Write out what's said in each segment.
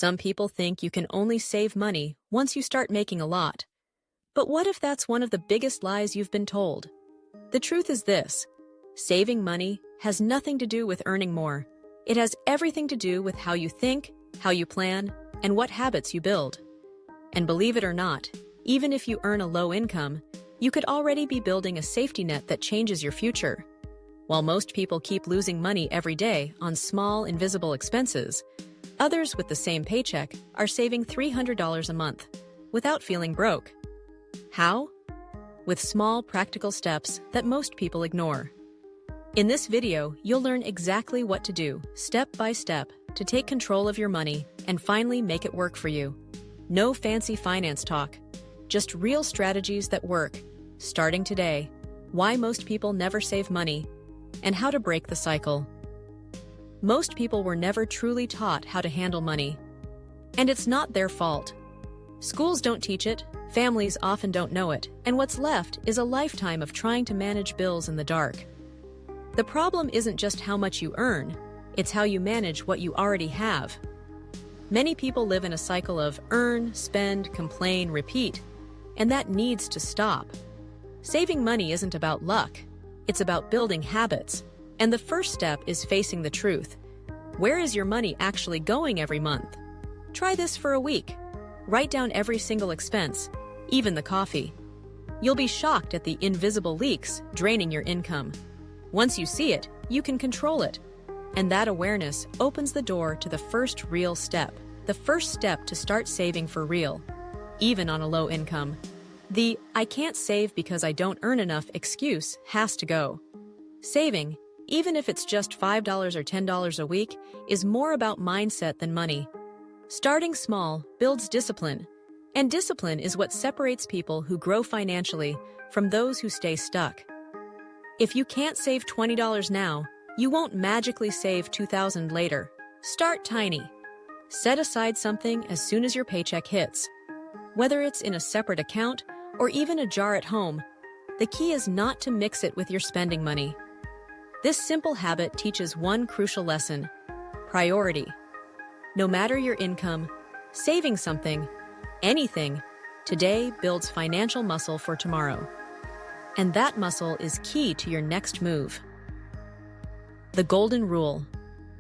Some people think you can only save money once you start making a lot. But what if that's one of the biggest lies you've been told? The truth is this: saving money has nothing to do with earning more. It has everything to do with how you think, how you plan, and what habits you build. And believe it or not, even if you earn a low income, you could already be building a safety net that changes your future. While most people keep losing money every day on small, invisible expenses, others with the same paycheck are saving $300 a month without feeling broke. How? With small, practical steps that most people ignore. In this video, you'll learn exactly what to do, step by step, to take control of your money and finally make it work for you. No fancy finance talk, just real strategies that work, starting today, why most people never save money, and how to break the cycle. Most people were never truly taught how to handle money. And it's not their fault. Schools don't teach it, families often don't know it, and what's left is a lifetime of trying to manage bills in the dark. The problem isn't just how much you earn, it's how you manage what you already have. Many people live in a cycle of earn, spend, complain, repeat, and that needs to stop. Saving money isn't about luck, it's about building habits. And the first step is facing the truth. Where is your money actually going every month? Try this for a week. Write down every single expense, even the coffee. You'll be shocked at the invisible leaks draining your income. Once you see it, you can control it. And that awareness opens the door to the first real step, the first step to start saving for real, even on a low income. The "I can't save because I don't earn enough" excuse has to go. Saving, even if it's just $5 or $10 a week, is more about mindset than money. Starting small builds discipline, and discipline is what separates people who grow financially from those who stay stuck. If you can't save $20 now, you won't magically save $2,000 later. Start tiny. Set aside something as soon as your paycheck hits. Whether it's in a separate account or even a jar at home, the key is not to mix it with your spending money. This simple habit teaches one crucial lesson: priority. No matter your income, saving something, anything, today builds financial muscle for tomorrow. And that muscle is key to your next move. The golden rule: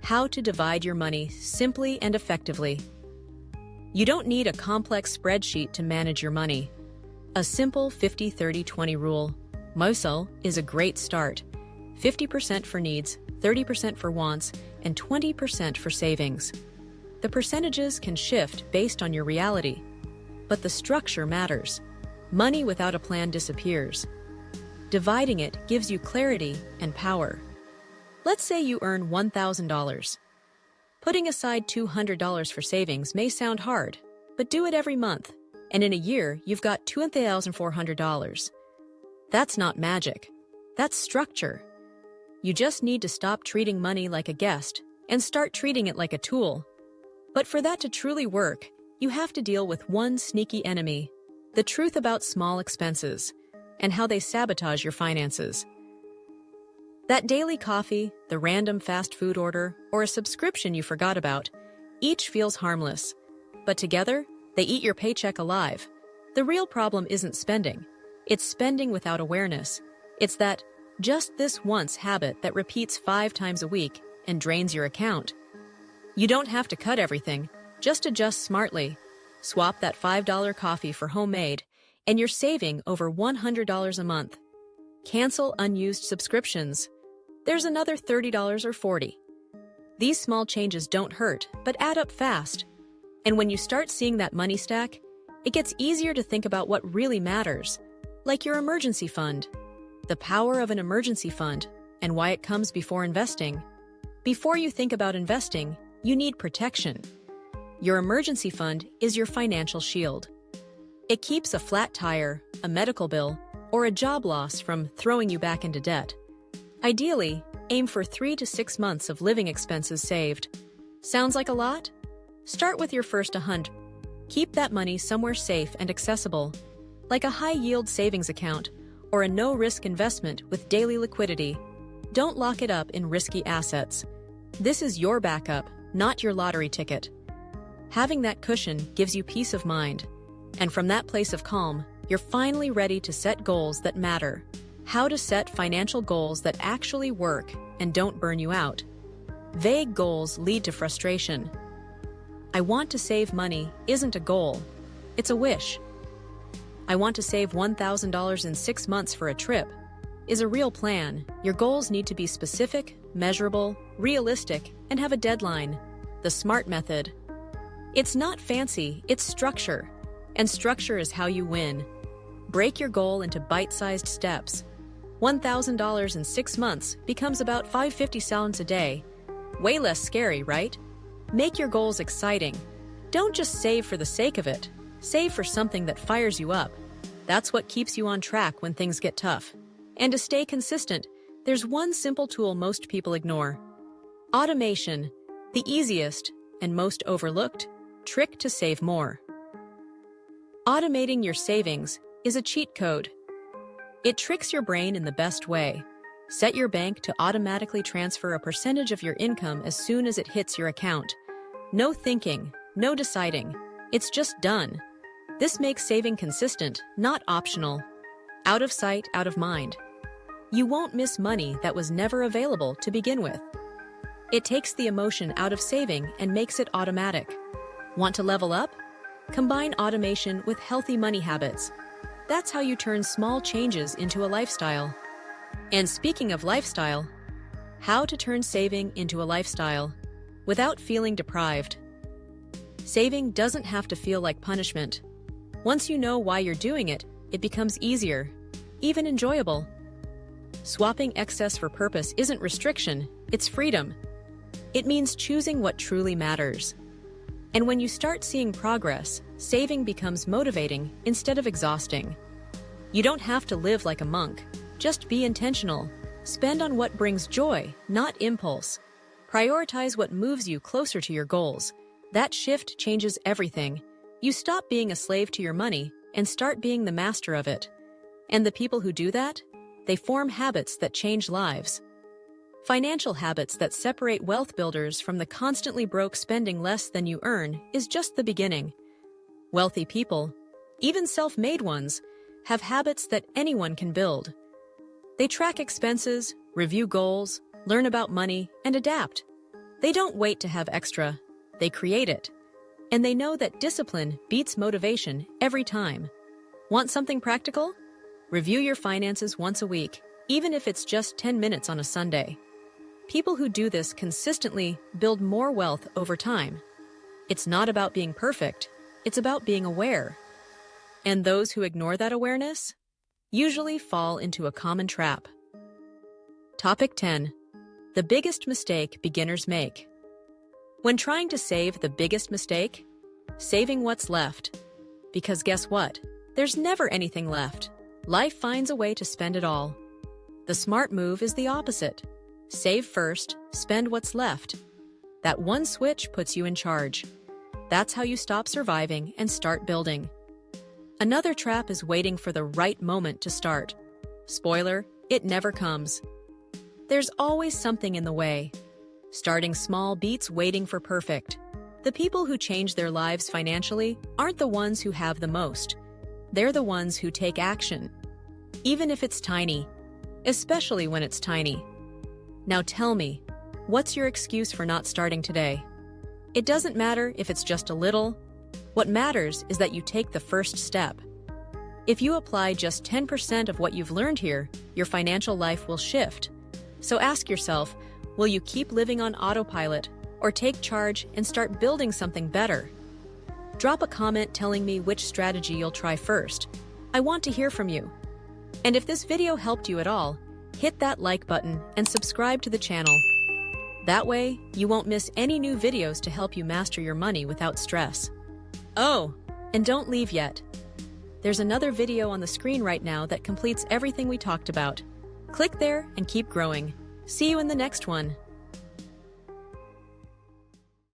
how to divide your money simply and effectively. You don't need a complex spreadsheet to manage your money. A simple 50-30-20 rule, MOSL, is a great start. 50% for needs, 30% for wants, and 20% for savings. The percentages can shift based on your reality, but the structure matters. Money without a plan disappears. Dividing it gives you clarity and power. Let's say you earn $1,000. Putting aside $200 for savings may sound hard, but do it every month, and in a year you've got $2,400. That's not magic. That's structure. You just need to stop treating money like a guest and start treating it like a tool. But for that to truly work, you have to deal with one sneaky enemy: the truth about small expenses and how they sabotage your finances. That daily coffee, the random fast food order, or a subscription you forgot about, each feels harmless. But together, they eat your paycheck alive. The real problem isn't spending. It's spending without awareness. It's that just this once habit that repeats 5 times a week and drains your account. You don't have to cut everything, just adjust smartly. Swap that $5 coffee for homemade, and you're saving over $100 a month. Cancel unused subscriptions. There's another $30 or $40. These small changes don't hurt, but add up fast. And when you start seeing that money stack, it gets easier to think about what really matters, like your emergency fund. The power of an emergency fund, and why it comes before investing. Before you think about investing, you need protection. Your emergency fund is your financial shield. It keeps a flat tire, a medical bill, or a job loss from throwing you back into debt. Ideally, aim for 3 to 6 months of living expenses saved. Sounds like a lot? Start with your first $100. Keep that money somewhere safe and accessible, like a high-yield savings account or a no-risk investment with daily liquidity. Don't lock it up in risky assets. This is your backup, not your lottery ticket. Having that cushion gives you peace of mind. And from that place of calm, you're finally ready to set goals that matter. How to set financial goals that actually work and don't burn you out. Vague goals lead to frustration. I want to save money isn't a goal, it's a wish. I want to save $1,000 in 6 months for a trip is a real plan. Your goals need to be specific, measurable, realistic, and have a deadline. The SMART method. It's not fancy, it's structure. And structure is how you win. Break your goal into bite-sized steps. $1,000 in 6 months becomes about 550 sounds a day. Way less scary, right? Make your goals exciting. Don't just save for the sake of it. Save for something that fires you up. That's what keeps you on track when things get tough. And to stay consistent, there's one simple tool most people ignore. Automation, the easiest and most overlooked trick to save more. Automating your savings is a cheat code. It tricks your brain in the best way. Set your bank to automatically transfer a percentage of your income as soon as it hits your account. No thinking, no deciding. It's just done. This makes saving consistent, not optional. Out of sight, out of mind. You won't miss money that was never available to begin with. It takes the emotion out of saving and makes it automatic. Want to level up? Combine automation with healthy money habits. That's how you turn small changes into a lifestyle. And speaking of lifestyle, how to turn saving into a lifestyle without feeling deprived. Saving doesn't have to feel like punishment. Once you know why you're doing it, it becomes easier, even enjoyable. Swapping excess for purpose isn't restriction, it's freedom. It means choosing what truly matters. And when you start seeing progress, saving becomes motivating instead of exhausting. You don't have to live like a monk. Just be intentional. Spend on what brings joy, not impulse. Prioritize what moves you closer to your goals. That shift changes everything. You stop being a slave to your money and start being the master of it. And the people who do that? They form habits that change lives. Financial habits that separate wealth builders from the constantly broke spending less than you earn is just the beginning. Wealthy people, even self-made ones, have habits that anyone can build. They track expenses, review goals, learn about money, and adapt. They don't wait to have extra, they create it. And they know that discipline beats motivation every time. Want something practical? Review your finances once a week, even if it's just 10 minutes on a Sunday. People who do this consistently build more wealth over time. It's not about being perfect, it's about being aware. And those who ignore that awareness usually fall into a common trap. Topic 10. The biggest mistake beginners make. When trying to save, the biggest mistake? Saving what's left. Because guess what? There's never anything left. Life finds a way to spend it all. The smart move is the opposite. Save first, spend what's left. That one switch puts you in charge. That's how you stop surviving and start building. Another trap is waiting for the right moment to start. Spoiler, it never comes. There's always something in the way. Starting small beats waiting for perfect. The people who change their lives financially aren't the ones who have the most. They're the ones who take action. Even if it's tiny. Especially when it's tiny. Now tell me, what's your excuse for not starting today? It doesn't matter if it's just a little. What matters is that you take the first step. If you apply just 10% of what you've learned here, your financial life will shift. So ask yourself, will you keep living on autopilot or take charge and start building something better? Drop a comment telling me which strategy you'll try first. I want to hear from you. And if this video helped you at all, hit that like button and subscribe to the channel. That way, you won't miss any new videos to help you master your money without stress. Oh, and don't leave yet. There's another video on the screen right now that completes everything we talked about. Click there and keep growing. See you in the next one.